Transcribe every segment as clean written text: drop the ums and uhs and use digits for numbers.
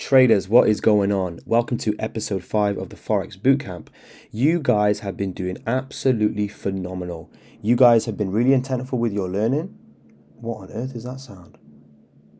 Traders, what is going on? Welcome to episode 5 of the Forex Bootcamp. You guys have been doing absolutely phenomenal. You guys have been really intentful with your learning. What on earth is that sound?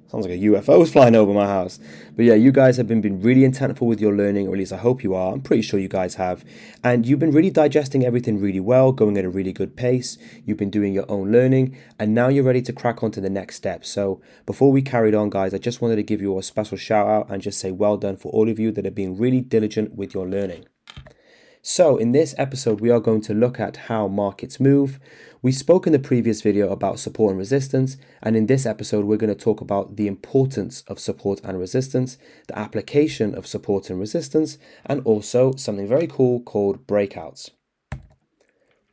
Sounds like a UFO's flying over my house. But yeah, you guys have been really intentful with your learning, or at least I hope you are. I'm pretty sure you guys have. And you've been really digesting everything really well, going at a really good pace. You've been doing your own learning, and now you're ready to crack on to the next step. So before we carried on, guys, I just wanted to give you a special shout out and just say well done for all of you that are being really diligent with your learning. So in this episode, we are going to look at how markets move. We spoke in the previous video about support and resistance, and in this episode, we're going to talk about the importance of support and resistance, the application of support and resistance, and also something very cool called breakouts.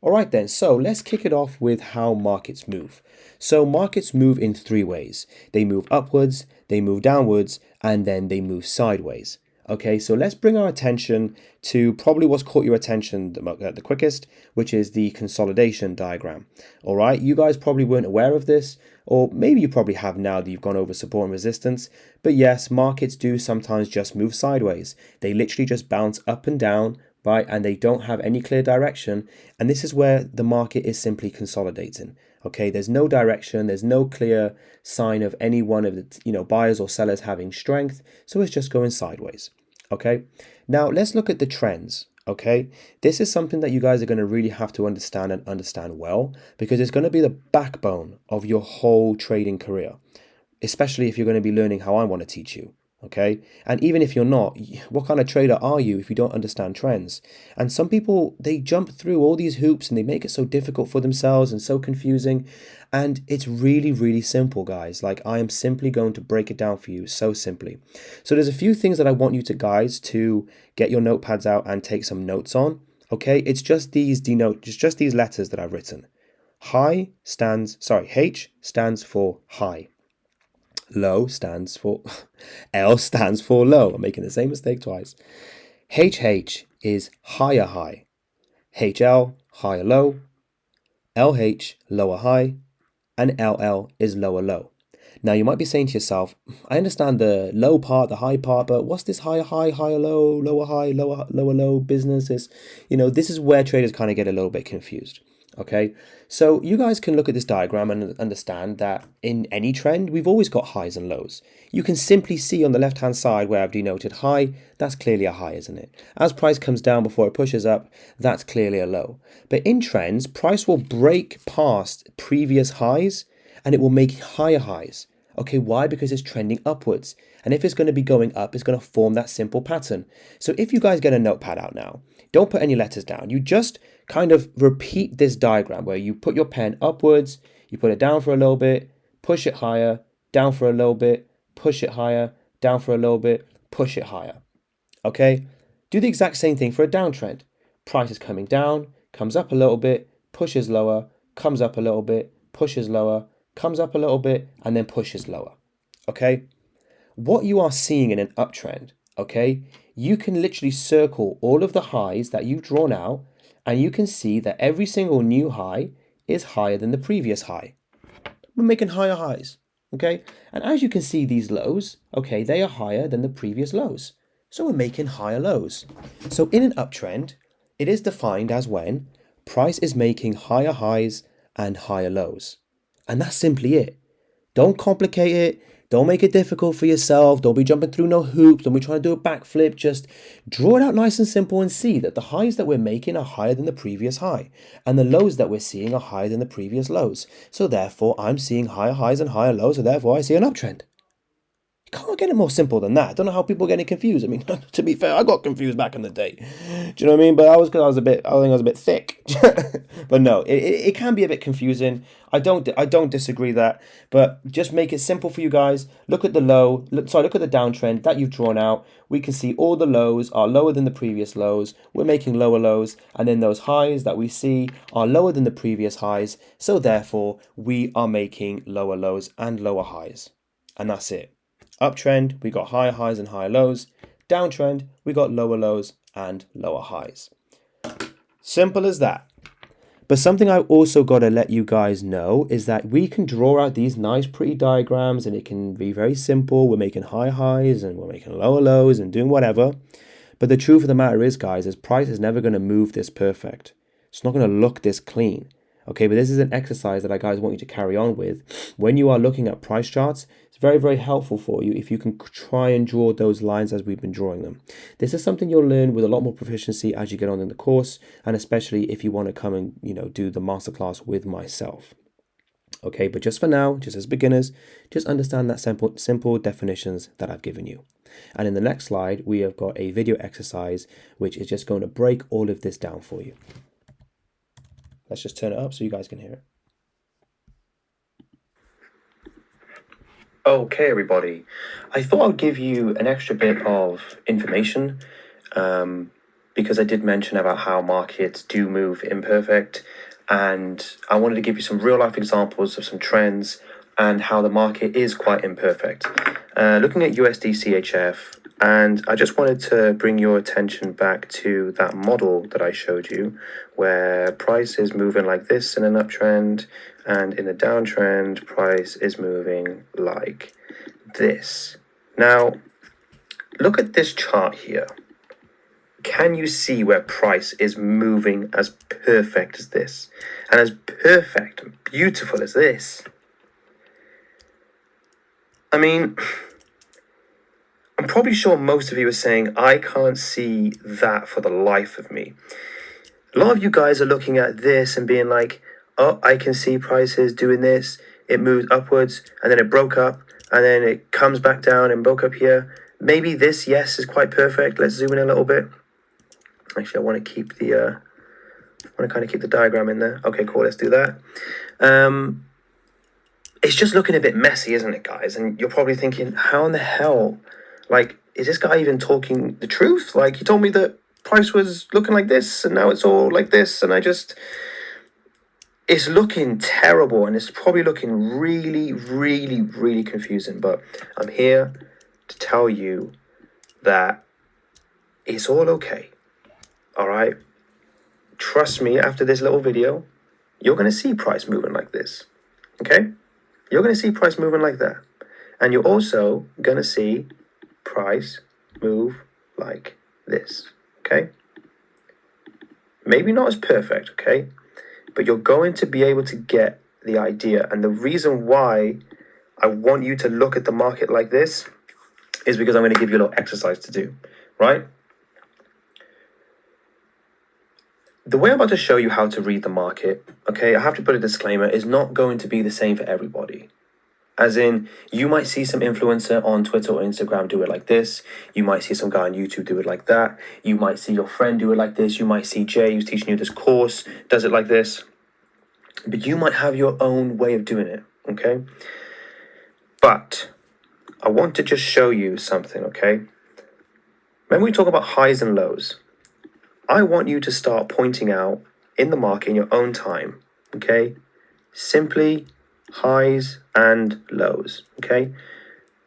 All right then, so let's kick it off with how markets move. So markets move in three ways. They move upwards, they move downwards, and then they move sideways. Okay, so let's bring our attention to probably what's caught your attention the quickest, which is the consolidation diagram. All right, you guys probably weren't aware of this, or maybe you probably have now that you've gone over support and resistance. But yes, markets do sometimes just move sideways. They literally just bounce up and down, right? And they don't have any clear direction. And this is where the market is simply consolidating. Okay, there's no direction, there's no clear sign of any one of the buyers or sellers having strength, so it's just going sideways. Okay, now let's look at the trends. Okay, this is something that you guys are going to really have to understand and understand well, because it's going to be the backbone of your whole trading career, especially if you're going to be learning how I want to teach you. Okay, and even if you're not, what kind of trader are you if you don't understand trends? And some people, they jump through all these hoops and they make it so difficult for themselves and so confusing. And it's really, really simple, guys. Like, I am simply going to break it down for you so simply. So there's a few things that I want you to get your notepads out and take some notes on. Okay, it's just these these letters that I've written. H stands for high. Low stands for L stands for low. I'm making the same mistake twice. HH is higher high. HL higher low. LH lower high. And LL is lower low. Now you might be saying to yourself, I understand the low part, the high part, but what's this higher high, higher low, lower high, lower low business? This is where traders kind of get a little bit confused. Okay, so you guys can look at this diagram and understand that in any trend, we've always got highs and lows. You can simply see on the left-hand side where I've denoted high, that's clearly a high, isn't it? As price comes down before it pushes up, that's clearly a low. But in trends, price will break past previous highs and it will make higher highs. Okay, why? Because it's trending upwards. And if it's going to be going up, it's going to form that simple pattern. So if you guys get a notepad out now, don't put any letters down. You just kind of repeat this diagram where you put your pen upwards, you put it down for a little bit, push it higher, down for a little bit, push it higher, down for a little bit, push it higher. Okay? Do the exact same thing for a downtrend. Price is coming down, comes up a little bit, pushes lower, comes up a little bit, pushes lower, comes up a little bit, and then pushes lower. Okay? What you are seeing in an uptrend, okay, you can literally circle all of the highs that you've drawn out, and you can see that every single new high is higher than the previous high. We're making higher highs, okay? And as you can see, these lows, okay, they are higher than the previous lows. So we're making higher lows. So in an uptrend, it is defined as when price is making higher highs and higher lows. And that's simply it. Don't complicate it. Don't make it difficult for yourself. Don't be jumping through no hoops. Don't be trying to do a backflip. Just draw it out nice and simple and see that the highs that we're making are higher than the previous high. And the lows that we're seeing are higher than the previous lows. So therefore, I'm seeing higher highs and higher lows. So therefore, I see an uptrend. Can't get it more simple than that. I don't know how people are getting confused. I mean, to be fair, I got confused back in the day. Do you know what I mean? But that was because I think I was a bit thick. But no, it can be a bit confusing. I don't disagree that. But just make it simple for you guys. Look at the look at the downtrend that you've drawn out. We can see all the lows are lower than the previous lows. We're making lower lows, and then those highs that we see are lower than the previous highs. So therefore, we are making lower lows and lower highs, and that's it. Uptrend, we got higher highs and higher lows. Downtrend, we got lower lows and lower highs. Simple as that. But something I also got to let you guys know is that we can draw out these nice pretty diagrams and it can be very simple. We're making high highs and we're making lower lows and doing whatever. But the truth of the matter is, guys, is price is never going to move this perfect. It's not going to look this clean. Okay, but this is an exercise that I guys want you to carry on with. When you are looking at price charts, it's very, very helpful for you if you can try and draw those lines as we've been drawing them. This is something you'll learn with a lot more proficiency as you get on in the course, and especially if you want to come and, do the masterclass with myself. Okay, but just for now, just as beginners, just understand that simple definitions that I've given you. And in the next slide, we have got a video exercise, which is just going to break all of this down for you. Let's just turn it up so you guys can hear it. Okay, everybody. I thought I'd give you an extra bit of information because I did mention about how markets do move imperfect. And I wanted to give you some real life examples of some trends and how the market is quite imperfect. Looking at USD CHF, and I just wanted to bring your attention back to that model that I showed you, where price is moving like this in an uptrend, and in a downtrend, price is moving like this. Now, look at this chart here. Can you see where price is moving as perfect as this? And as perfect and beautiful as this? I mean, I'm probably sure most of you are saying, I can't see that for the life of me. A lot of you guys are looking at this and being like, oh, I can see prices doing this. It moves upwards and then it broke up and then it comes back down and broke up here. Maybe this, yes, is quite perfect. Let's zoom in a little bit. Actually, I want to keep the kind of keep the diagram in there. Okay, cool. Let's do that. It's just looking a bit messy, isn't it, guys? And you're probably thinking, how in the hell? Like, is this guy even talking the truth? Like, he told me that price was looking like this, and now it's all like this, and it's looking terrible, and it's probably looking really, really, really confusing. But I'm here to tell you that it's all okay. All right, trust me, after this little video, you're going to see price moving like this, okay? You're going to see price moving like that. And you're also going to see price move like this, okay? Maybe not as perfect, okay? But you're going to be able to get the idea. And the reason why I want you to look at the market like this is because I'm going to give you a little exercise to do, right? The way I'm about to show you how to read the market, okay, I have to put a disclaimer, is not going to be the same for everybody. As in, you might see some influencer on Twitter or Instagram do it like this. You might see some guy on YouTube do it like that. You might see your friend do it like this. You might see Jay, who's teaching you this course, does it like this. But you might have your own way of doing it, okay? But I want to just show you something, okay? When we talk about highs and lows, I want you to start pointing out in the market in your own time, okay? Simply highs and lows, okay?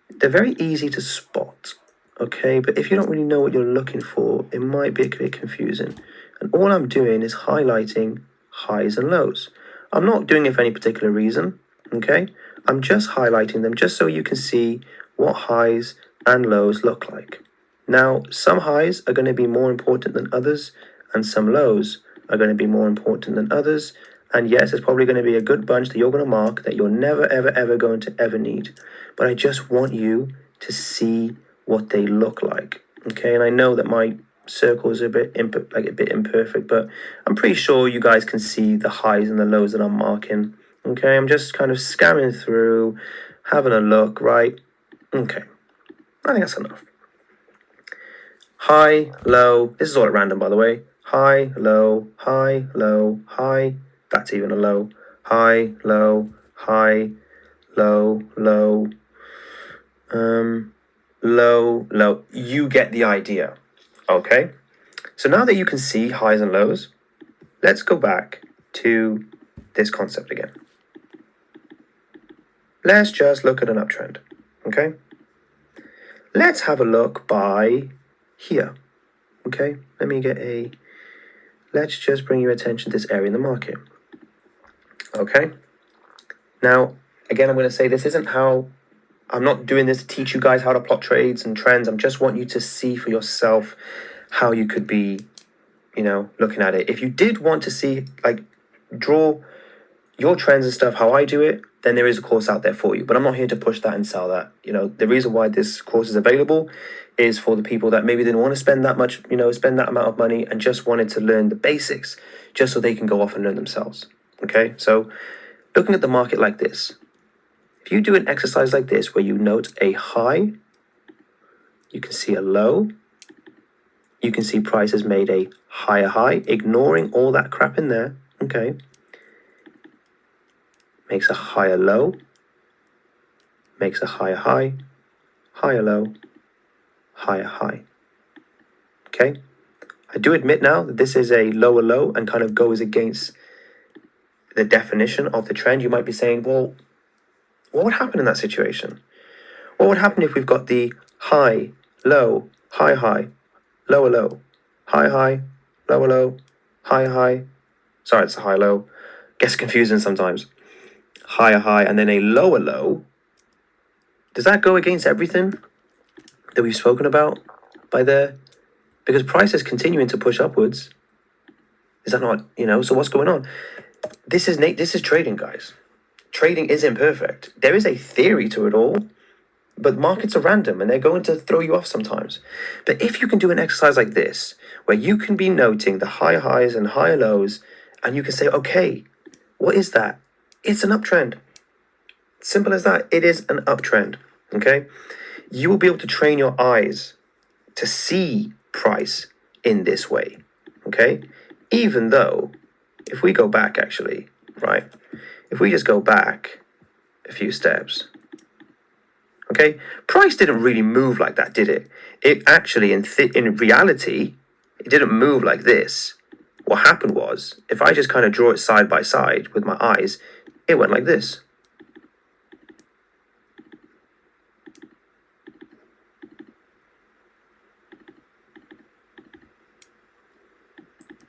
They're very easy to spot, okay? But if you don't really know what you're looking for, it might be a bit confusing. And all I'm doing is highlighting highs and lows. I'm not doing it for any particular reason, okay? I'm just highlighting them just so you can see what highs and lows look like. Now, some highs are going to be more important than others, and some lows are going to be more important than others. And yes, there's probably going to be a good bunch that you're going to mark that you're never, ever, ever going to ever need. But I just want you to see what they look like, okay? And I know that my circle is a bit imperfect, but I'm pretty sure you guys can see the highs and the lows that I'm marking, okay? I'm just kind of scamming through, having a look, right? Okay, I think that's enough. High, low, this is all at random, by the way. High, low, high, low, high, that's even a low. High, low, high, low, low, low, low. You get the idea, okay? So now that you can see highs and lows, let's go back to this concept again. Let's just look at an uptrend, okay? Let's have a look by here, okay? Let me let's just bring your attention to this area in the market. Okay. Now, again, I'm going to say this isn't how, I'm not doing this to teach you guys how to plot trades and trends. I'm just want you to see for yourself how you could be, looking at it. If you did want to see, draw your trends and stuff, how I do it, then there is a course out there for you. But I'm not here to push that and sell that. The reason why this course is available is for the people that maybe didn't want to spend that much, spend that amount of money and just wanted to learn the basics just so they can go off and learn themselves. Okay, so looking at the market like this, if you do an exercise like this where you note a high, you can see a low, you can see price has made a higher high, ignoring all that crap in there, okay? Makes a higher low, makes a higher high, higher low, higher high, okay? I do admit now that this is a lower low and kind of goes against the definition of the trend. You might be saying, well, what would happen in that situation? What would happen if we've got the high, low, high, high, lower low, high, high, lower low, high, high. Sorry, it's a high, low. Gets confusing sometimes. Higher high and then a lower low. Does that go against everything that we've spoken about by there? Because price is continuing to push upwards. Is that not, so what's going on? This is trading, guys. Trading is imperfect. There is a theory to it all, but markets are random and they're going to throw you off sometimes. But if you can do an exercise like this, where you can be noting the high highs and high lows, and you can say, okay, what is that? It's an uptrend. Simple as that. It is an uptrend, okay? You will be able to train your eyes to see price in this way, okay? Even though, if we go back actually, right? If we just go back a few steps, okay? Price didn't really move like that, did it? It actually, in reality, it didn't move like this. What happened was, if I just kind of draw it side by side with my eyes, it went like this.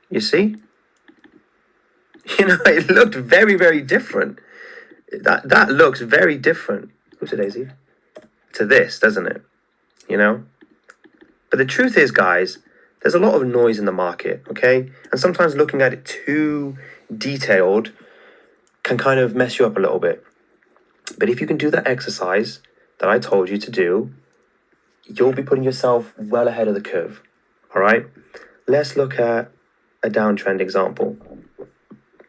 You see? It looked very, very different. That looks very different. Oops, a daisy. To this, doesn't it? But the truth is, guys, there's a lot of noise in the market, okay? And sometimes looking at it too detailed can kind of mess you up a little bit. But if you can do that exercise that I told you to do, you'll be putting yourself well ahead of the curve, all right? Let's look at a downtrend example,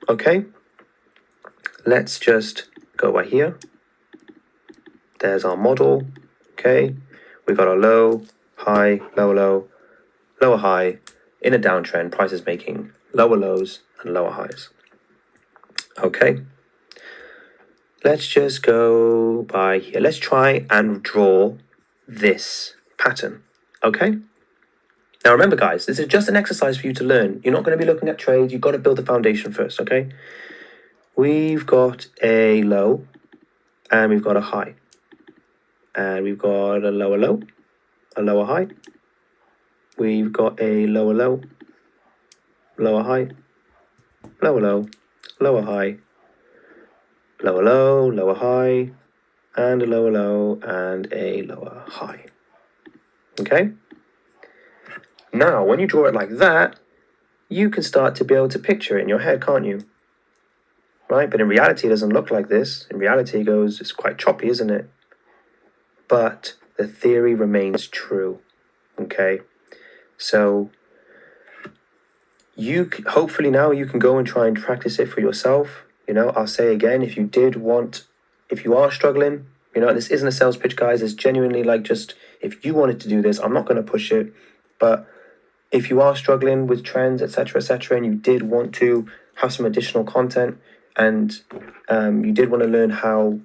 okay? Let's just go right here. There's our model, okay? We've got our low, high, lower low, lower high. In a downtrend, price is making lower lows and lower highs. Okay. Let's just go by here. Let's try and draw this pattern, okay? Now remember, guys, this is just an exercise for you to learn. You're not going to be looking at trades. You've got to build the foundation first, okay? We've got a low and we've got a high. And we've got a lower low, a lower high. We've got a lower low, lower high, lower low, lower high, lower low, lower high, and a lower low and a lower high. Okay? Now, when you draw it like that, you can start to be able to picture it in your head, can't you? Right? But in reality, it doesn't look like this. In reality, it's quite choppy, isn't it? But the theory remains true. Okay? So hopefully now you can go and try and practice it for yourself. I'll say again, if you are struggling, this isn't a sales pitch, guys. It's genuinely just, if you wanted to do this, I'm not going to push it. But if you are struggling with trends, etc., and you did want to have some additional content and you did want to learn how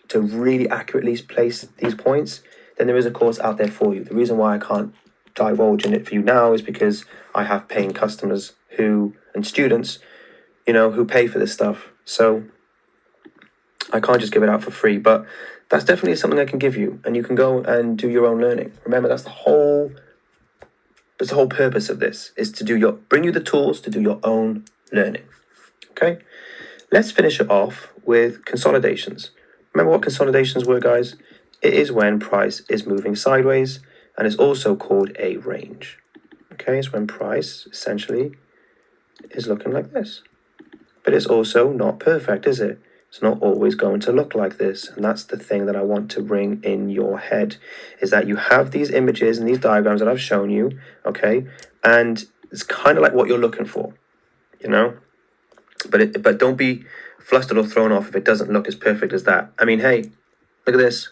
to really accurately place these points, then there is a course out there for you. The reason why I can't divulge in it for you now is because I have paying customers and students, who pay for this stuff. So I can't just give it out for free, but that's definitely something I can give you, and you can go and do your own learning. Remember, that's the whole That's the whole purpose of this, is to bring you the tools to do your own learning. Okay, let's finish it off with consolidations. Remember what consolidations were, guys? It is when price is moving sideways, and it's also called a range. Okay, it's when price essentially is looking like this. But it's also not perfect, is it? It's not always going to look like this. And that's the thing that I want to bring in your head, is that you have these images and these diagrams that I've shown you, okay? And it's kind of like what you're looking for, you know? But don't be flustered or thrown off if it doesn't look as perfect as that. I mean, hey, look at this.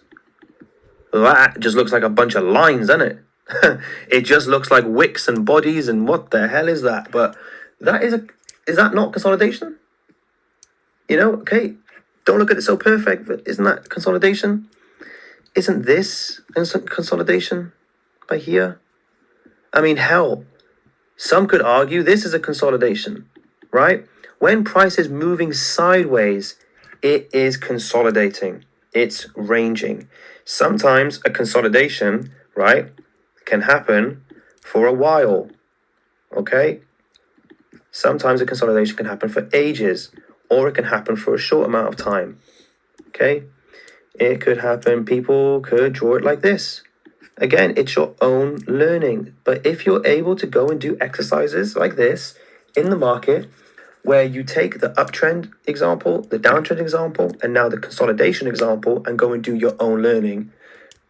That just looks like a bunch of lines, doesn't it? It just looks like wicks and bodies, and what the hell is that? But is that not consolidation? You know, okay, don't look at it so perfect, but isn't that consolidation? Isn't this consolidation by here? I mean, hell, some could argue this is a consolidation, right? When price is moving sideways, it is consolidating. It's ranging. Sometimes a consolidation, right, can happen for a while, okay? Sometimes a consolidation can happen for ages, or it can happen for a short amount of time, okay? It could happen, people could draw it like this. Again, it's your own learning. But if you're able to go and do exercises like this in the market, where you take the uptrend example, the downtrend example, and now the consolidation example, and go and do your own learning,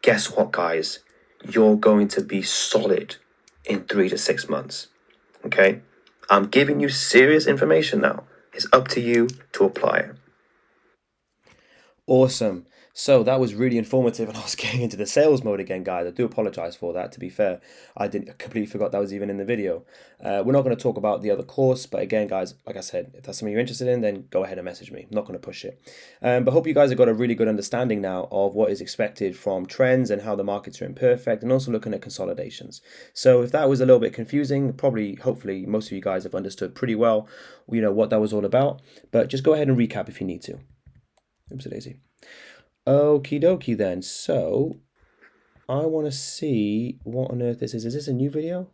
guess what, guys? You're going to be solid in 3 to 6 months, okay? I'm giving you serious information now. It's up to you to apply it. Awesome. So that was really informative, and I was getting into the sales mode again, guys. I do apologize for that. To be fair, I completely forgot that was even in the video. We're not going to talk about the other course, but again, guys, like I said, if that's something you're interested in, then go ahead and message me. I'm not going to push it. But hope you guys have got a really good understanding now of what is expected from trends and how the markets are imperfect, and also looking at consolidations. So if that was a little bit confusing, probably, hopefully, most of you guys have understood pretty well, you know, what that was all about. But just go ahead and recap if you need to. Oops, daisy. Okie dokie then. So I want to see what on earth this is. Is this a new video?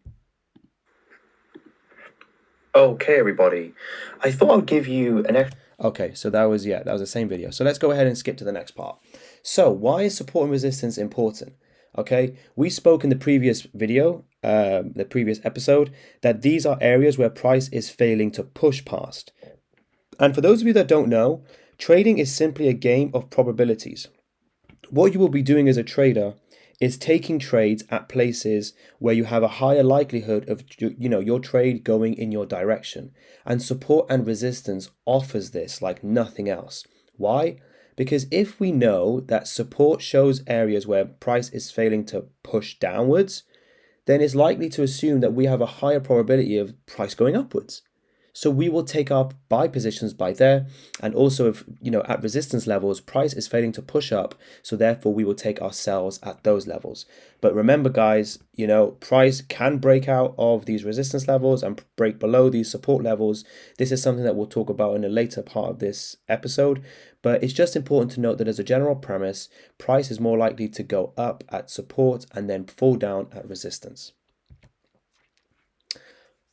Okay, everybody. I thought I'd give you an extra. Okay, so that was the same video. So let's go ahead and skip to the next part. So why is support and resistance important? Okay, we spoke in the previous video, the previous episode, that these are areas where price is failing to push past. And for those of you that don't know, trading is simply a game of probabilities. What you will be doing as a trader is taking trades at places where you have a higher likelihood of, you know, your trade going in your direction. And support and resistance offers this like nothing else. Why? Because if we know that support shows areas where price is failing to push downwards, then it's likely to assume that we have a higher probability of price going upwards. So we will take our buy positions by there, and also if, you know, at resistance levels, price is failing to push up, so therefore we will take our sells at those levels. But remember, guys, you know, price can break out of these resistance levels and break below these support levels. This is something that we'll talk about in a later part of this episode, but it's just important to note that as a general premise, price is more likely to go up at support and then fall down at resistance.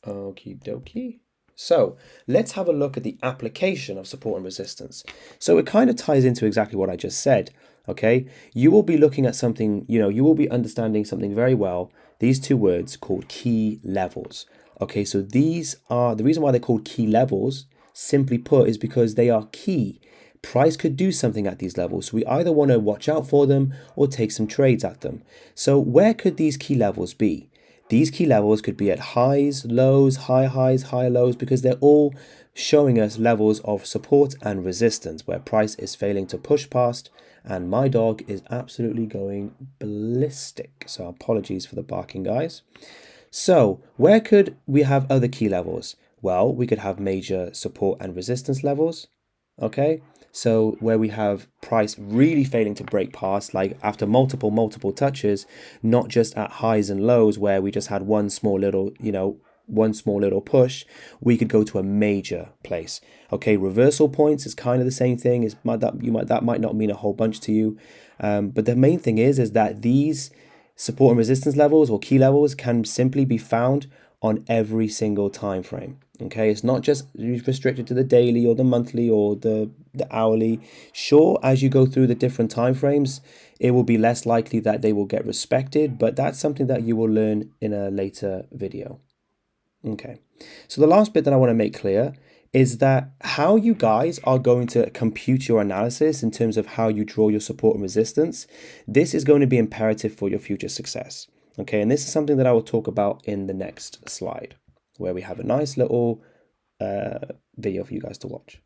Okie dokie. So let's have a look at the application of support and resistance. So it kind of ties into exactly what I just said. Okay, you will be looking at something, you know, you will be understanding something very well. These two words called key levels. Okay, so these are the reason why they're called key levels, simply put, is because they are key. Price could do something at these levels, so we either want to watch out for them or take some trades at them. So where could these key levels be? These key levels could be at highs, lows, high lows, because they're all showing us levels of support and resistance where price is failing to push past, and my dog is absolutely going ballistic. So apologies for the barking, guys. So where could we have other key levels? Well, we could have major support and resistance levels. Okay, so where we have price really failing to break past, like after multiple touches, not just at highs and lows where we just had one small little push, we could go to a major place. Okay, reversal points is kind of the same thing. That might not mean a whole bunch to you, but the main thing is that these support and resistance levels or key levels can simply be found on every single time frame. Okay, it's not just restricted to the daily or the monthly or the hourly. Sure, as you go through the different time frames, it will be less likely that they will get respected, but that's something that you will learn in a later video. Okay, so the last bit that I want to make clear is that how you guys are going to compute your analysis in terms of how you draw your support and resistance, this is going to be imperative for your future success. Okay, and this is something that I will talk about in the next slide, where we have a nice little video for you guys to watch.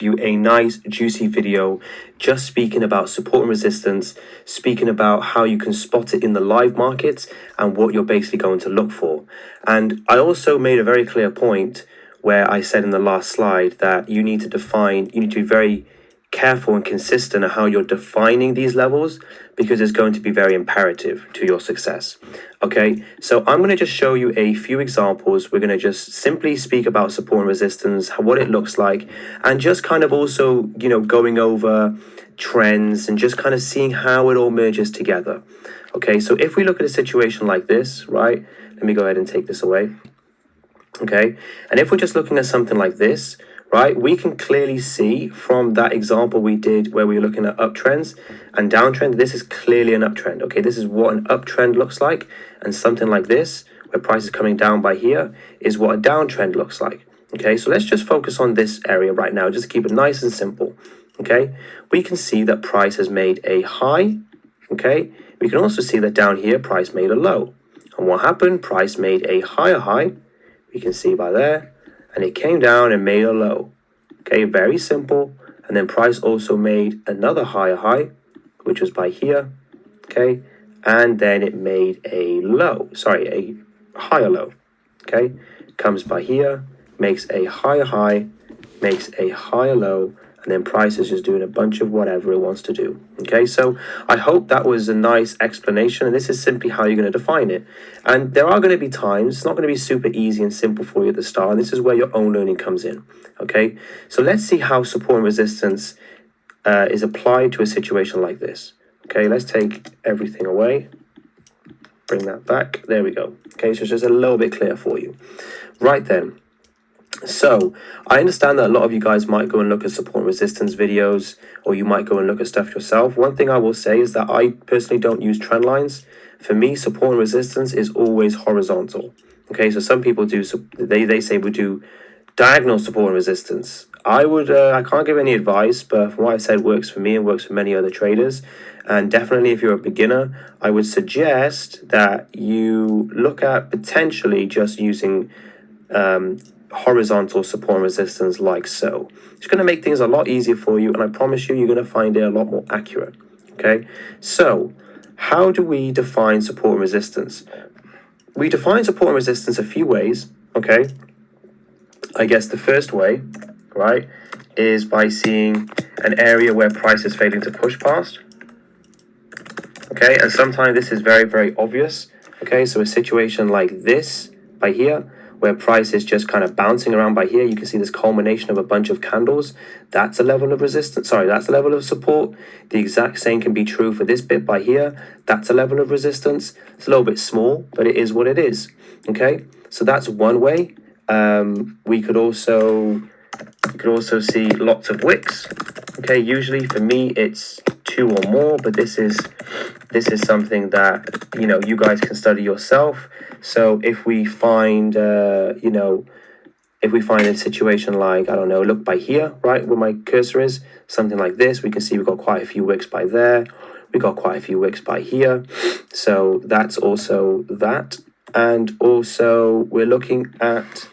You a nice juicy video just speaking about support and resistance, speaking about how you can spot it in the live markets and what you're basically going to look for. And I also made a very clear point where I said in the last slide that you need to be very careful and consistent on how you're defining these levels, because it's going to be very imperative to your success. Okay, so I'm going to just show you a few examples. We're going to just simply speak about support and resistance, what it looks like, and just kind of also, going over trends and just kind of seeing how it all merges together. Okay, so if we look at a situation like this, right, let me go ahead and take this away. Okay, and if we're just looking at something like this, right, we can clearly see from that example we did where we were looking at uptrends and downtrend, this is clearly an uptrend. Okay, this is what an uptrend looks like, and something like this, where price is coming down by here, is what a downtrend looks like. Okay, so let's just focus on this area right now, just to keep it nice and simple. Okay, we can see that price has made a high. Okay, we can also see that down here, price made a low. And what happened? Price made a higher high. We can see by there, and it came down and made a low. Okay, very simple. And then price also made another higher high, which was by here. Okay, and then it made a higher low. Okay, comes by here, makes a higher high, makes a higher low, and then price is just doing a bunch of whatever it wants to do. Okay, so I hope that was a nice explanation, and this is simply how you're going to define it. And there are going to be times it's not going to be super easy and simple for you at the start, and this is where your own learning comes in. Okay, so let's see how support and resistance is applied to a situation like this. Okay, let's take everything away, bring that back. There we go. Okay, so it's just a little bit clearer for you. Right then. So I understand that a lot of you guys might go and look at support and resistance videos, or you might go and look at stuff yourself. One thing I will say is that I personally don't use trend lines. For me, support and resistance is always horizontal. Okay, so some people do, they say we do diagonal support and resistance. I can't give any advice, but from what I've said, works for me and works for many other traders. And definitely if you're a beginner, I would suggest that you look at potentially just using horizontal support and resistance like so. It's going to make things a lot easier for you, and I promise you, you're going to find it a lot more accurate. Okay, so how do we define support and resistance? We define support and resistance a few ways. Okay, I guess the first way, right, is by seeing an area where price is failing to push past. Okay, and sometimes this is very, very obvious. Okay, so a situation like this by here, where price is just kind of bouncing around by here, you can see this culmination of a bunch of candles. That's a level of resistance. Sorry, that's a level of support. The exact same can be true for this bit by here. That's a level of resistance. It's a little bit small, but it is what it is. Okay, so that's one way. We could also see lots of wicks. Okay, usually for me it's 2 or more, but this is something that you guys can study yourself. So if we find if we find a situation like, I don't know, look by here, right, where my cursor is, something like this, we can see we've got quite a few wicks by there. We've got quite a few wicks by here. So that's also that. And also we're looking at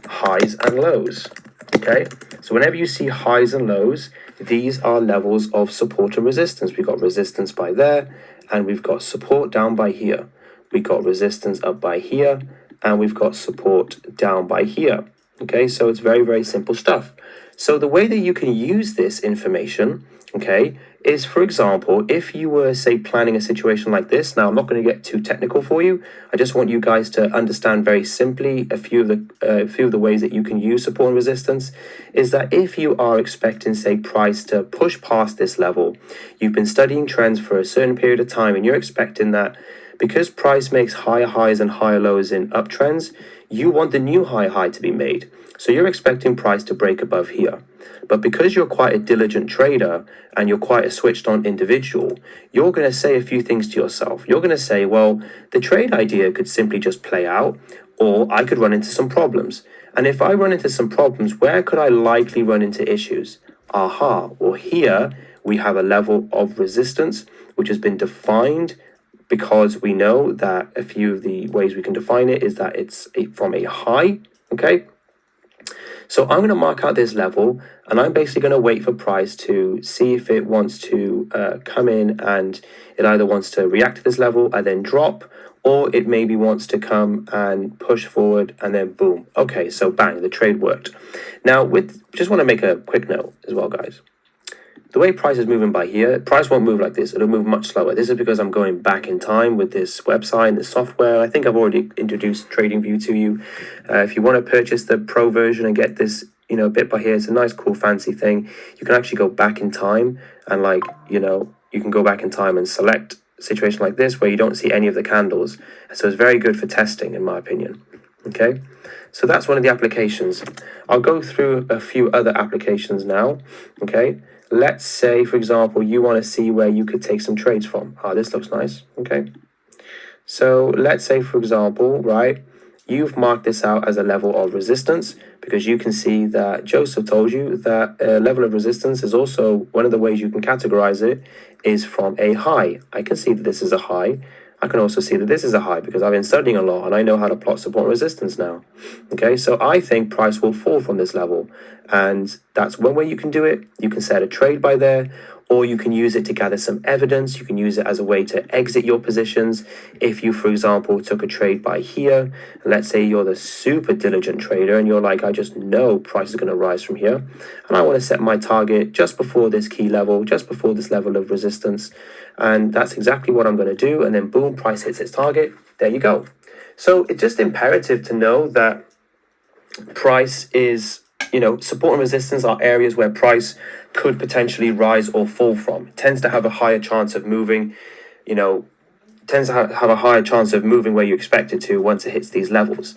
highs and lows. Okay, so whenever you see highs and lows, these are levels of support and resistance. We've got resistance by there, and we've got support down by here. We've got resistance up by here, and we've got support down by here. Okay, so it's very, very simple stuff. So the way that you can use this information, okay, is, for example, if you were, say, planning a situation like this. Now, I'm not going to get too technical for you. I just want you guys to understand very simply a few of the ways that you can use support and resistance. Is that if you are expecting, say, price to push past this level, you've been studying trends for a certain period of time, and you're expecting that because price makes higher highs and higher lows in uptrends, you want the new high to be made. So you're expecting price to break above here. But because you're quite a diligent trader and you're quite a switched on individual, you're going to say a few things to yourself. You're going to say, well, the trade idea could simply just play out, or I could run into some problems. And if I run into some problems, where could I likely run into issues? Aha, well, here we have a level of resistance which has been defined, because we know that a few of the ways we can define it is that it's from a high, okay? So I'm going to mark out this level, and I'm basically going to wait for price to see if it wants to come in, and it either wants to react to this level and then drop, or it maybe wants to come and push forward and then boom. Okay, so bang, the trade worked. Now, just want to make a quick note as well, guys. The way price is moving by here, price won't move like this. It'll move much slower. This is because I'm going back in time with this website and this software. I think I've already introduced TradingView to you. If you want to purchase the pro version and get this, bit by here, it's a nice, cool, fancy thing. You can actually go back in time and you can go back in time and select a situation like this where you don't see any of the candles. So it's very good for testing, in my opinion. Okay, so that's one of the applications. I'll go through a few other applications now. Okay. Let's say, for example, you want to see where you could take some trades from. This looks nice. Okay. So let's say, for example, right, you've marked this out as a level of resistance because you can see that Joseph told you that a level of resistance is also one of the ways you can categorize it is from a high. I can see that this is a high. I can also see that this is a high because I've been studying a lot and I know how to plot support and resistance now. Okay, so I think price will fall from this level, and that's one way you can do it. You can set a trade by there, or you can use it to gather some evidence. You can use it as a way to exit your positions. If you, for example, took a trade by here, and let's say you're the super diligent trader and you're like, I just know price is going to rise from here, and I want to set my target just before this key level, just before this level of resistance, and that's exactly what I'm going to do, and then boom, price hits its target. There you go. So it's just imperative to know that price is, support and resistance are areas where price could potentially rise or fall from. It tends to have a higher chance of moving, tends to have a higher chance of moving where you expect it to once it hits these levels.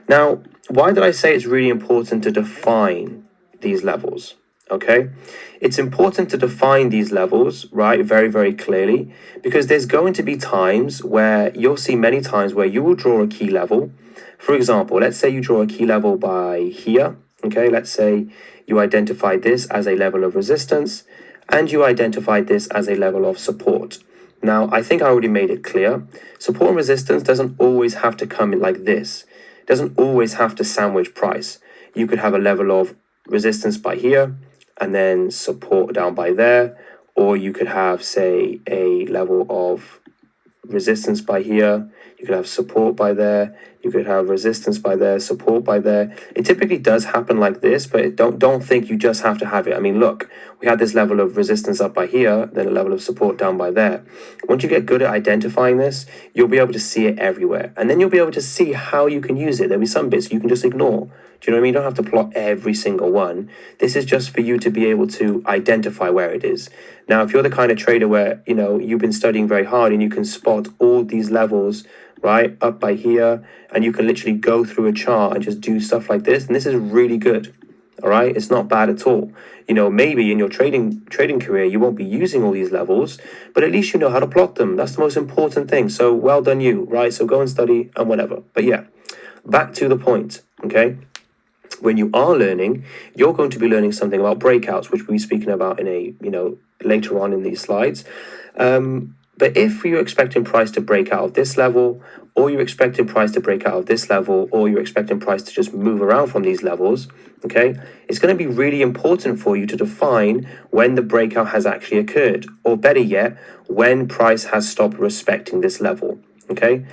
Now, why did I say it's really important to define these levels? Okay, it's important to define these levels, right, very, very clearly, because there's going to be times where you'll see many times where you will draw a key level. For example, let's say you draw a key level by here. Okay, let's say you identified this as a level of resistance and you identified this as a level of support. Now, I think I already made it clear. Support and resistance doesn't always have to come in like this. It doesn't always have to sandwich price. You could have a level of resistance by here and then support down by there, or you could have, say, a level of resistance by here, you could have support by there, you could have resistance by there, support by there. It typically does happen like this, but don't think you just have to have it. I mean, look, we had this level of resistance up by here, then a level of support down by there. Once you get good at identifying this, you'll be able to see it everywhere, and then you'll be able to see how you can use it. There'll be some bits you can just ignore. Do you know what I mean? You don't have to plot every single one. This is just for you to be able to identify where it is. Now, if you're the kind of trader where, you've been studying very hard and you can spot all these levels, right, up by here, and you can literally go through a chart and just do stuff like this, and this is really good. All right, it's not bad at all. Maybe in your trading career, you won't be using all these levels, but at least you know how to plot them. That's the most important thing. So well done you, right? So go and study and whatever. But yeah, back to the point, okay? When you are learning, you're going to be learning something about breakouts, which we'll be speaking about in a, later on in these slides. But if you're expecting price to break out of this level, or you're expecting price to break out of this level, or you're expecting price to just move around from these levels, okay, it's going to be really important for you to define when the breakout has actually occurred, or better yet, when price has stopped respecting this level, okay?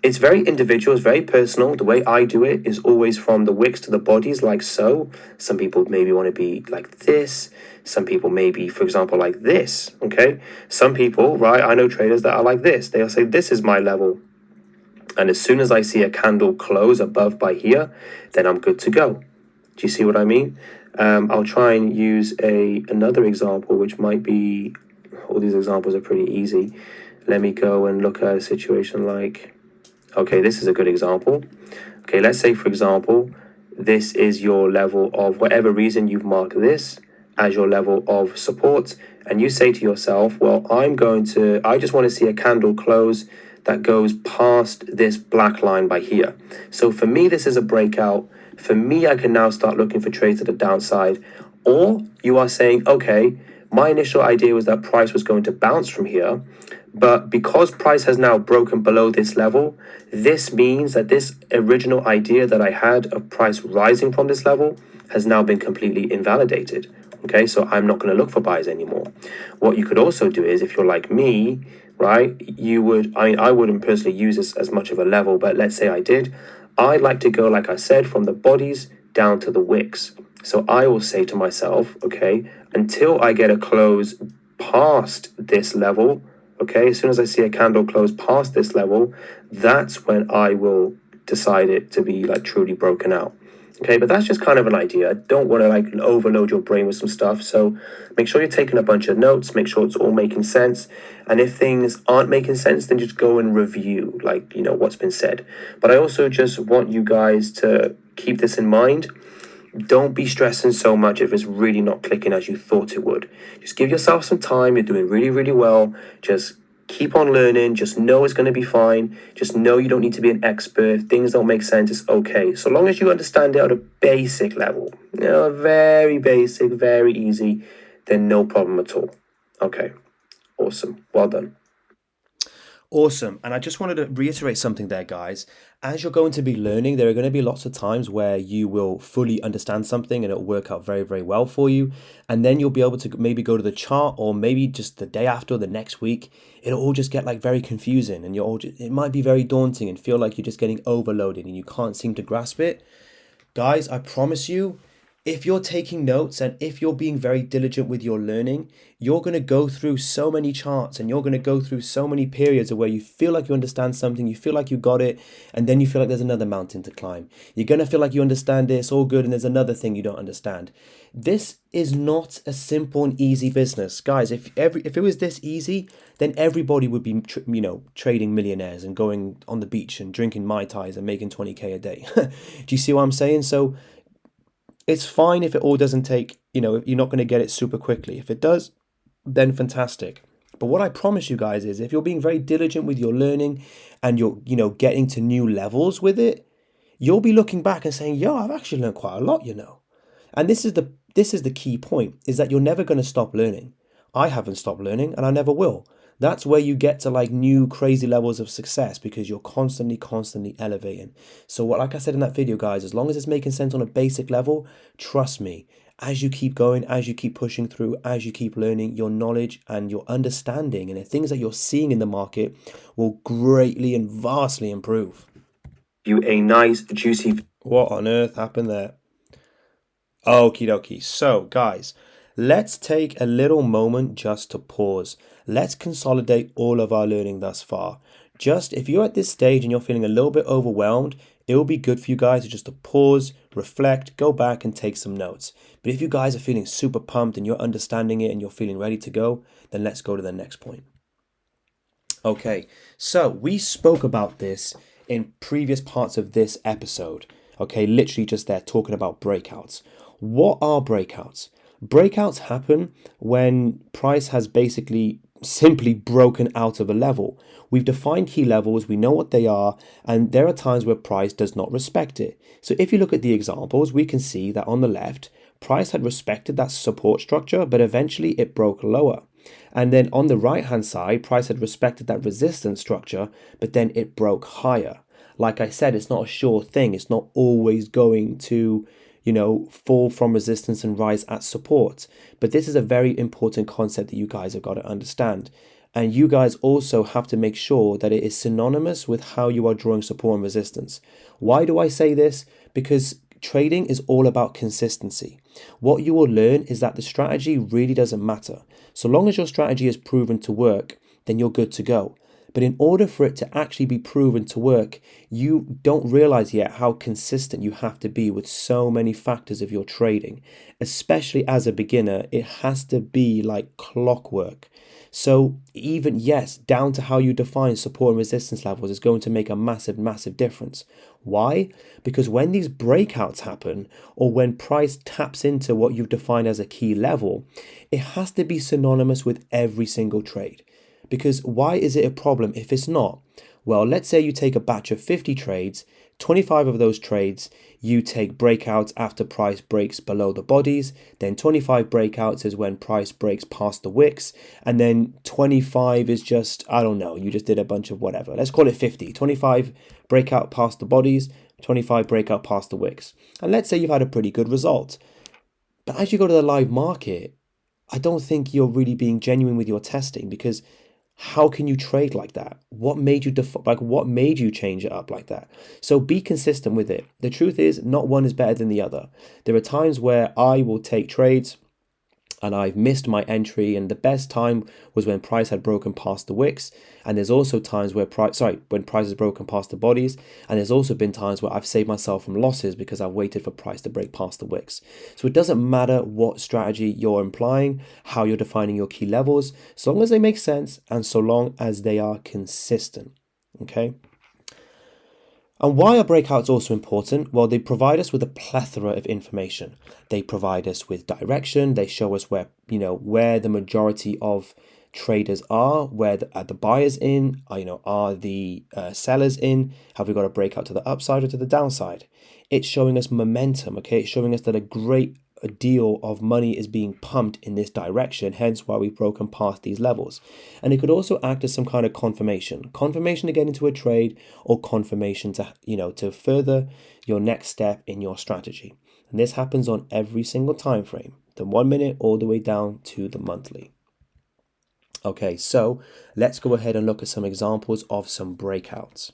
It's very individual, it's very personal. The way I do it is always from the wicks to the bodies, like so. Some people maybe want to be like this. Some people maybe, for example, like this, okay? Some people, right, I know traders that are like this. They'll say, this is my level. And as soon as I see a candle close above by here, then I'm good to go. Do you see what I mean? I'll try and use another example, which might be, all these examples are pretty easy. Let me go and look at a situation like, okay, this is a good example. Okay, let's say, for example, this is your level of whatever reason you've marked this as your level of support. And you say to yourself, well, I just want to see a candle close that goes past this black line by here. So for me, this is a breakout. For me, I can now start looking for trades to the downside. Or you are saying, okay, my initial idea was that price was going to bounce from here. But because price has now broken below this level, this means that this original idea that I had of price rising from this level has now been completely invalidated. Okay, so I'm not going to look for buys anymore. What you could also do is, if you're like me, right, I wouldn't personally use this as much of a level, but let's say I did. I'd like to go, like I said, from the bodies down to the wicks. So I will say to myself, okay, until I get a close past this level, okay, as soon as I see a candle close past this level, that's when I will decide it to be like truly broken out. Okay, but that's just kind of an idea. I don't want to like overload your brain with some stuff. So make sure you're taking a bunch of notes, make sure it's all making sense. And if things aren't making sense, then just go and review, like, what's been said. But I also just want you guys to keep this in mind. Don't be stressing so much if it's really not clicking as you thought it would. Just give yourself some time. You're doing really, really well. Just keep on learning. Just know it's going to be fine. Just know you don't need to be an expert. If things don't make sense, it's okay. So long as you understand it at a basic level, very basic, very easy, then no problem at all. Okay, awesome. Well done. Awesome. And I just wanted to reiterate something there, guys. As you're going to be learning, there are going to be lots of times where you will fully understand something and it'll work out very, very well for you. And then you'll be able to maybe go to the chart, or maybe just the day after or the next week, it'll all just get like very confusing, and it might be very daunting and feel like you're just getting overloaded and you can't seem to grasp it. Guys, I promise you, if you're taking notes and if you're being very diligent with your learning, you're going to go through so many charts and you're going to go through so many periods of where you feel like you understand something, you feel like you got it, and then you feel like there's another mountain to climb. You're going to feel like you understand it, it's all good, and there's another thing you don't understand. This is not a simple and easy business. Guys, if it was this easy, then everybody would be trading millionaires and going on the beach and drinking Mai Tais and making 20k a day. Do you see what I'm saying? So it's fine if it all doesn't take, you're not going to get it super quickly. If it does, then fantastic. But what I promise you guys is, if you're being very diligent with your learning and you're, getting to new levels with it, you'll be looking back and saying, yo, I've actually learned quite a lot. And this is the key point, is that you're never going to stop learning. I haven't stopped learning and I never will. That's where you get to like new crazy levels of success, because you're constantly elevating. So like I said in that video, guys, as long as it's making sense on a basic level, trust me, as you keep going, as you keep pushing through, as you keep learning, your knowledge and your understanding and the things that you're seeing in the market will greatly and vastly improve. You a nice juicy. What on earth happened there? Okie dokie. So, guys, let's take a little moment just to pause. Let's consolidate all of our learning thus far. Just if you're at this stage and you're feeling a little bit overwhelmed, it will be good for you guys to just to pause, reflect, go back and take some notes. But if you guys are feeling super pumped and you're understanding it and you're feeling ready to go, then let's go to the next point. Okay, so we spoke about this in previous parts of this episode. Okay, literally just there talking about breakouts. What are breakouts? Breakouts happen when price has basically simply broken out of a level. We've defined key levels, we know what they are, and there are times where price does not respect it. So if you look at the examples, we can see that on the left, price had respected that support structure, but eventually it broke lower. And then on the right hand side, price had respected that resistance structure, but then it broke higher. Like I said, it's not a sure thing. It's not always going to, fall from resistance and rise at support. But this is a very important concept that you guys have got to understand. And you guys also have to make sure that it is synonymous with how you are drawing support and resistance. Why do I say this? Because trading is all about consistency. What you will learn is that the strategy really doesn't matter. So long as your strategy is proven to work, then you're good to go. But in order for it to actually be proven to work, you don't realize yet how consistent you have to be with so many factors of your trading. Especially as a beginner, it has to be like clockwork. So even, yes, down to how you define support and resistance levels is going to make a massive, massive difference. Why? Because when these breakouts happen, or when price taps into what you've defined as a key level, it has to be synonymous with every single trade. Because why is it a problem if it's not? Well, let's say you take a batch of 50 trades, 25 of those trades you take breakouts after price breaks below the bodies, then 25 breakouts is when price breaks past the wicks, and then 25 is just, I don't know, you just did a bunch of whatever. Let's call it 50. 25 breakout past the bodies, 25 breakout past the wicks. And let's say you've had a pretty good result. But as you go to the live market, I don't think you're really being genuine with your testing, because how can you trade like that? What made you what made you change it up like that? So be consistent with it. The truth is, not one is better than the other. There are times where I will take trades and I've missed my entry, and the best time was when price had broken past the wicks. And there's also times where when price has broken past the bodies, and there's also been times where I've saved myself from losses because I've waited for price to break past the wicks. So it doesn't matter what strategy you're implying, how you're defining your key levels, so long as they make sense and so long as they are consistent. Okay. And why are breakouts also important? Well, they provide us with a plethora of information. They provide us with direction. They show us where the majority of traders are, where are the buyers in, are the sellers in, have we got a breakout to the upside or to the downside? It's showing us momentum, okay? It's showing us that a deal of money is being pumped in this direction, hence why we've broken past these levels. And it could also act as some kind of confirmation to get into a trade, or confirmation to further your next step in your strategy. And this happens on every single time frame, the 1 minute all the way down to the monthly. Okay, so let's go ahead and look at some examples of some breakouts.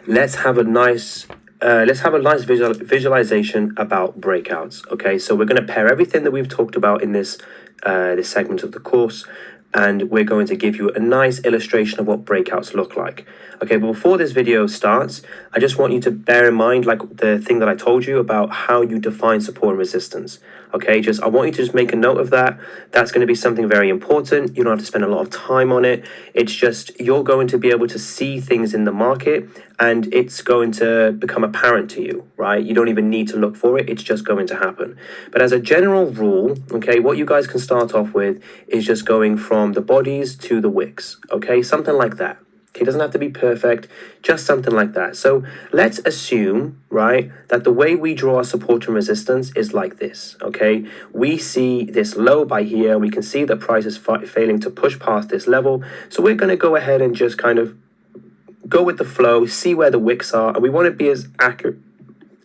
Let's have a nice visualization about breakouts. Okay, so we're going to pair everything that we've talked about in this segment of the course, and we're going to give you a nice illustration of what breakouts look like. Okay, but before this video starts, I just want you to bear in mind, like, the thing that I told you about how you define support and resistance. Okay, I want you to just make a note of that. That's going to be something very important. You don't have to spend a lot of time on it. It's just, you're going to be able to see things in the market, and it's going to become apparent to you, right? You don't even need to look for it. It's just going to happen. But as a general rule, okay, what you guys can start off with is just going from the bodies to the wicks, okay? Something like that. Okay, it doesn't have to be perfect, just something like that. So let's assume, right, that the way we draw our support and resistance is like this, okay? We see this low by here. We can see that price is failing to push past this level. So we're going to go ahead and just kind of go with the flow, see where the wicks are, and we want to be as accurate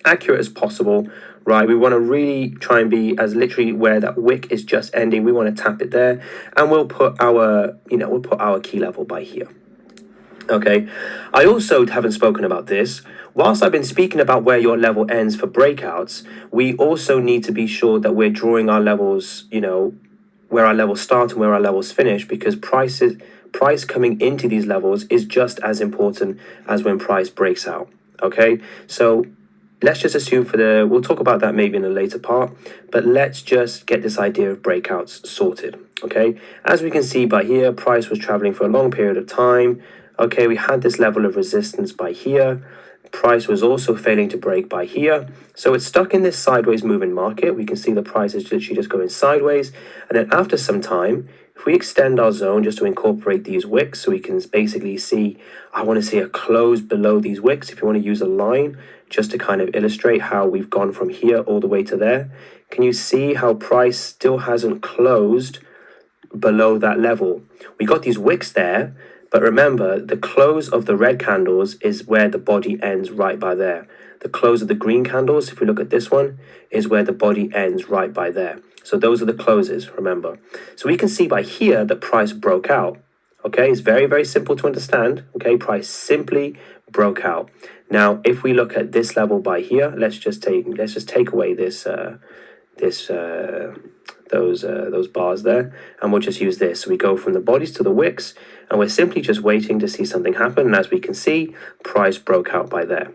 as possible, right? We want to really try and be as literally where that wick is just ending. We want to tap it there, and we'll put our key level by here. Okay, I also haven't spoken about this. Whilst I've been speaking about where your level ends for breakouts, we also need to be sure that we're drawing our levels, where our levels start and where our levels finish, because price coming into these levels is just as important as when price breaks out. Okay, so let's just assume we'll talk about that maybe in a later part, but let's just get this idea of breakouts sorted. Okay, as we can see by here, price was traveling for a long period of time. Okay, we had this level of resistance by here. Price was also failing to break by here. So it's stuck in this sideways moving market. We can see the price is literally just going sideways. And then after some time, if we extend our zone just to incorporate these wicks, so we can basically see, I want to see a close below these wicks. If you want to use a line just to kind of illustrate how we've gone from here all the way to there, can you see how price still hasn't closed below that level? We got these wicks there, but remember, the close of the red candles is where the body ends right by there. The close of the green candles, if we look at this one, is where the body ends right by there. So those are the closes, remember. So we can see by here that price broke out. Okay, it's very, very simple to understand. Okay, price simply broke out. Now, if we look at this level by here, let's just take away those bars there, and we'll just use this. So we go from the bodies to the wicks, and we're simply just waiting to see something happen. And as we can see, price broke out by there.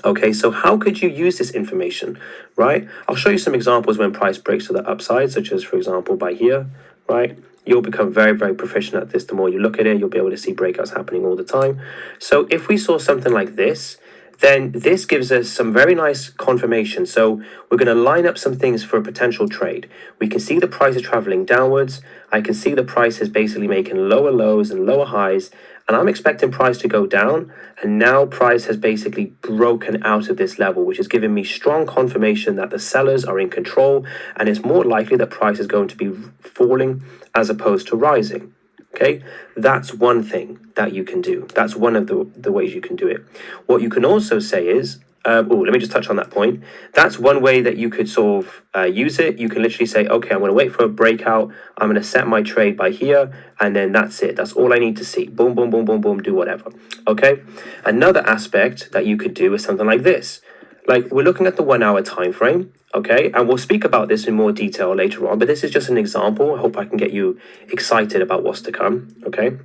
Okay, so how could you use this information, right? I'll show you some examples when price breaks to the upside, such as, for example, by here, right? you'll become very, very proficient at this. The more you look at it, you'll be able to see breakouts happening all the time. So if we saw something like this, then this gives us some very nice confirmation. So we're going to line up some things for a potential trade. We can see the price is traveling downwards. I can see the price is basically making lower lows and lower highs, and I'm expecting price to go down. And now price has basically broken out of this level, which is giving me strong confirmation that the sellers are in control, and it's more likely that price is going to be falling as opposed to rising. Okay, that's one thing that you can do. That's one of the ways you can do it. What you can also say is, let me just touch on that point. That's one way that you could sort of use it. You can literally say, okay, I'm going to wait for a breakout. I'm going to set my trade by here, and then that's it. That's all I need to see. Boom, boom, boom, boom, boom, do whatever. Okay. Another aspect that you could do is something like this. Like, we're looking at the 1 hour time frame, okay? And we'll speak about this in more detail later on, but this is just an example. I hope I can get you excited about what's to come, okay?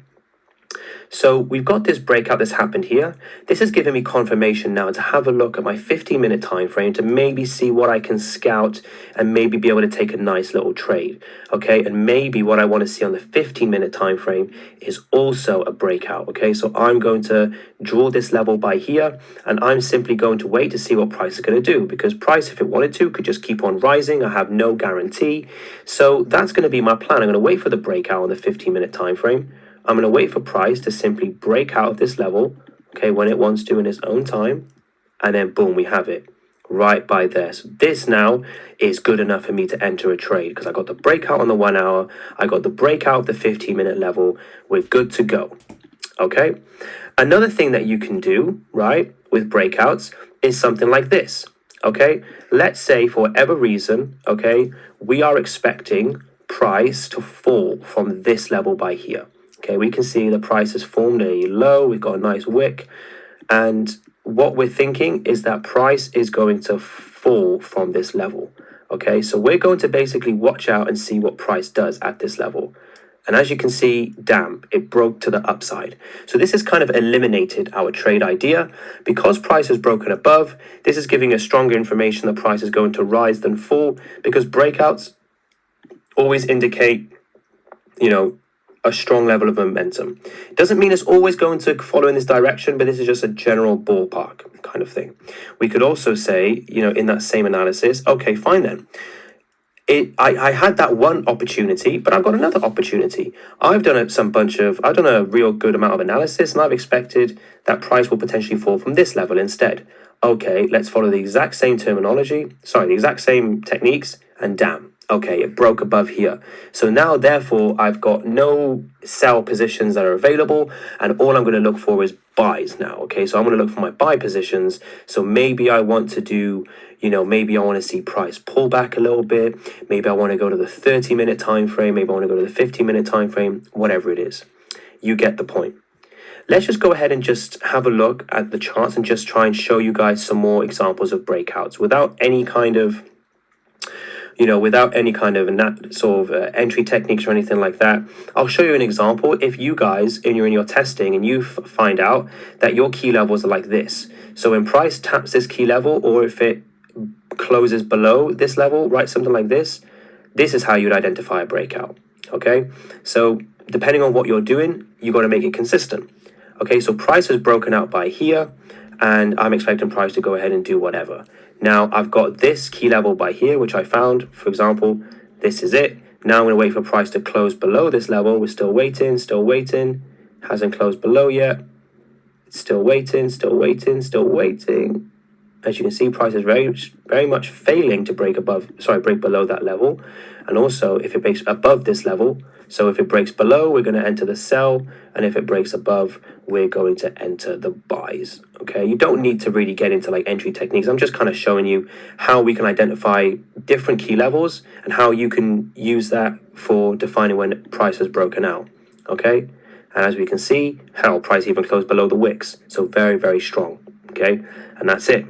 So we've got this breakout that's happened here. This has given me confirmation now to have a look at my 15-minute time frame to maybe see what I can scout and maybe be able to take a nice little trade, okay? And maybe what I want to see on the 15-minute time frame is also a breakout, okay? So I'm going to draw this level by here, and I'm simply going to wait to see what price is going to do, because price, if it wanted to, could just keep on rising. I have no guarantee. So that's going to be my plan. I'm going to wait for the breakout on the 15-minute time frame. I'm going to wait for price to simply break out of this level, okay, when it wants to in its own time, and then boom, we have it right by there. So this now is good enough for me to enter a trade because I got the breakout on the 1 hour, I got the breakout of the 15-minute level. We're good to go, okay? Another thing that you can do, right, with breakouts is something like this, okay? Let's say for whatever reason, okay, we are expecting price to fall from this level by here. Okay, we can see the price has formed a low. We've got a nice wick. And what we're thinking is that price is going to fall from this level. Okay, so we're going to basically watch out and see what price does at this level. And as you can see, damn, it broke to the upside. So this has kind of eliminated our trade idea. Because price has broken above, this is giving us stronger information that price is going to rise than fall, because breakouts always indicate, you know, a strong level of momentum. Doesn't mean it's always going to follow in this direction, but this is just a general ballpark kind of thing. We could also say, you know, in that same analysis, okay, fine then. I had that one opportunity, but I've got another opportunity. I've done a real good amount of analysis, and I've expected that price will potentially fall from this level instead. Okay, let's follow the exact same the exact same techniques, and damn. Okay, it broke above here. So now, therefore, I've got no sell positions that are available, and all I'm going to look for is buys now. Okay, so I'm going to look for my buy positions. So maybe I want to do, you know, maybe I want to see price pull back a little bit. Maybe I want to go to the 30-minute time frame. Maybe I want to go to the 15-minute time frame, whatever it is. You get the point. Let's just go ahead and just have a look at the charts and just try and show you guys some more examples of breakouts without any kind of entry techniques or anything like that. I'll show you an example. If you guys, you're in your testing and you find out that your key levels are like this. So when price taps this key level, or if it closes below this level, right, something like this, this is how you'd identify a breakout, okay? So depending on what you're doing, you got to make it consistent. Okay, so price has broken out by here, and I'm expecting price to go ahead and do whatever. Now, I've got this key level by here, which I found. For example, this is it. Now I'm going to wait for price to close below this level. We're still waiting. Hasn't closed below yet. It's still waiting. As you can see, price is very much failing to break below that level. And also, if it breaks above this level, so if it breaks below, we're going to enter the sell, and if it breaks above, we're going to enter the buys. Okay, you don't need to really get into like entry techniques. I'm just kind of showing you how we can identify different key levels and how you can use that for defining when price has broken out. Okay, and as we can see, price even closed below the wicks, so very, very strong. Okay, and that's it.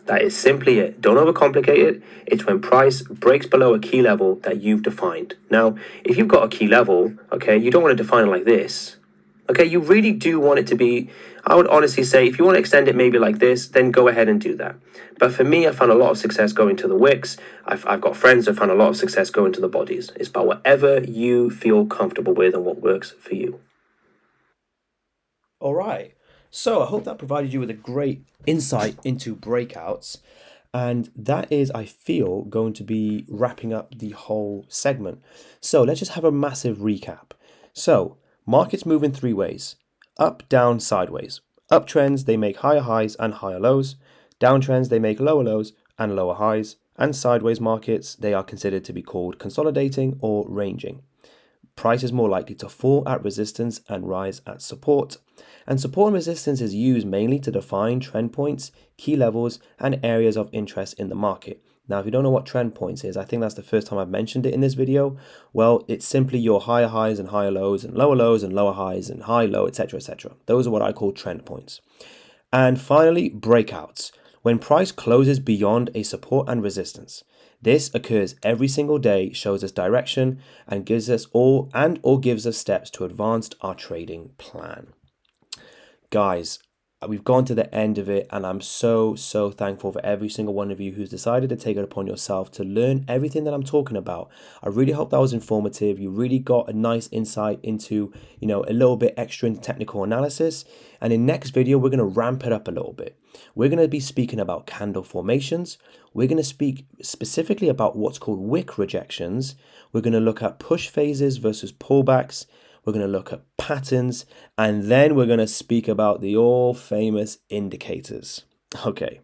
That is simply it. Don't overcomplicate it. It's when price breaks below a key level that you've defined. Now, if you've got a key level, okay, you don't want to define it like this. Okay, you really do want it to be, I would honestly say, if you want to extend it maybe like this, then go ahead and do that. But for me, I found a lot of success going to the wicks. I've got friends who found a lot of success going to the bodies. It's about whatever you feel comfortable with and what works for you. All right. So I hope that provided you with a great insight into breakouts. And that is, I feel, going to be wrapping up the whole segment. So let's just have a massive recap. So, markets move in three ways: up, down, sideways. Uptrends, they make higher highs and higher lows. Downtrends, they make lower lows and lower highs. And sideways markets, they are considered to be called consolidating or ranging. Price is more likely to fall at resistance and rise at support. And support and resistance is used mainly to define trend points, key levels, and areas of interest in the market. Now, if you don't know what trend points is, I think that's the first time I've mentioned it in this video. Well, it's simply your higher highs and higher lows and lower highs and high low, etc., etc. Those are what I call trend points. And finally, breakouts, when price closes beyond a support and resistance. This occurs every single day, shows us direction, and gives us steps to advance our trading plan. Guys, we've gone to the end of it, and I'm so thankful for every single one of you who's decided to take it upon yourself to learn everything that I'm talking about. I really hope that was informative. You really got a nice insight into, a little bit extra into technical analysis. And in next video, we're going to ramp it up a little bit. We're going to be speaking about candle formations. We're going to speak specifically about what's called wick rejections. We're going to look at push phases versus pullbacks. We're going to look at patterns, and then we're going to speak about the all famous indicators. Okay,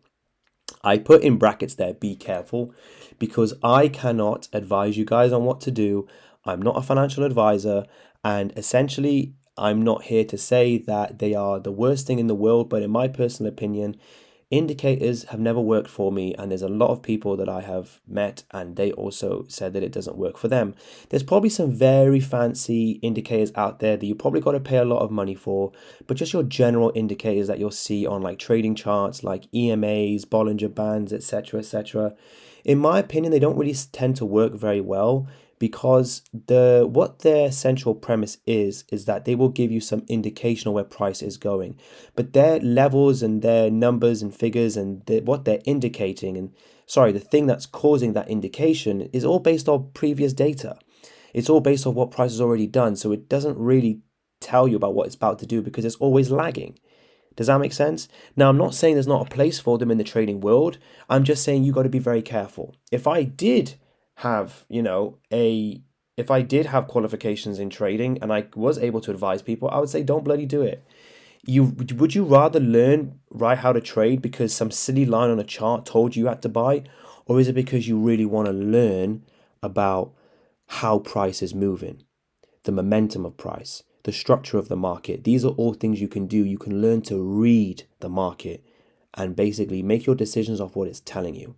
I put in brackets there, be careful, because I cannot advise you guys on what to do. I'm not a financial advisor, and essentially, I'm not here to say that they are the worst thing in the world, but in my personal opinion, indicators have never worked for me, and there's a lot of people that I have met and they also said that it doesn't work for them. There's probably some very fancy indicators out there that you probably got to pay a lot of money for, but just your general indicators that you'll see on like trading charts like EMAs, Bollinger Bands, etc., etc., in my opinion, they don't really tend to work very well, because what their central premise is that they will give you some indication of where price is going, but their levels and their numbers and figures and what they're indicating, and sorry, the thing that's causing that indication is all based on previous data. It's all based on what price has already done, so it doesn't really tell you about what it's about to do because it's always lagging. Does that make sense? Now, I'm not saying there's not a place for them in the trading world. I'm just saying you got to be very careful. If I did have, if I did have qualifications in trading and I was able to advise people, I would say don't bloody do it. Would you rather learn right how to trade because some silly line on a chart told you had to buy, or is it because you really want to learn about how price is moving, the momentum of price, the structure of the market? These are all things you can do. You can learn to read the market and basically make your decisions off what it's telling you.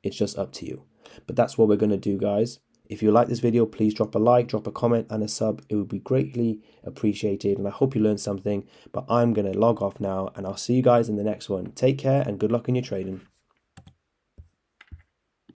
It's just up to you. But that's what we're going to do, guys. If you like this video, please drop a like, drop a comment, and a sub. It would be greatly appreciated, and I hope you learned something. But I'm going to log off now, and I'll see you guys in the next one. Take care, and good luck in your trading.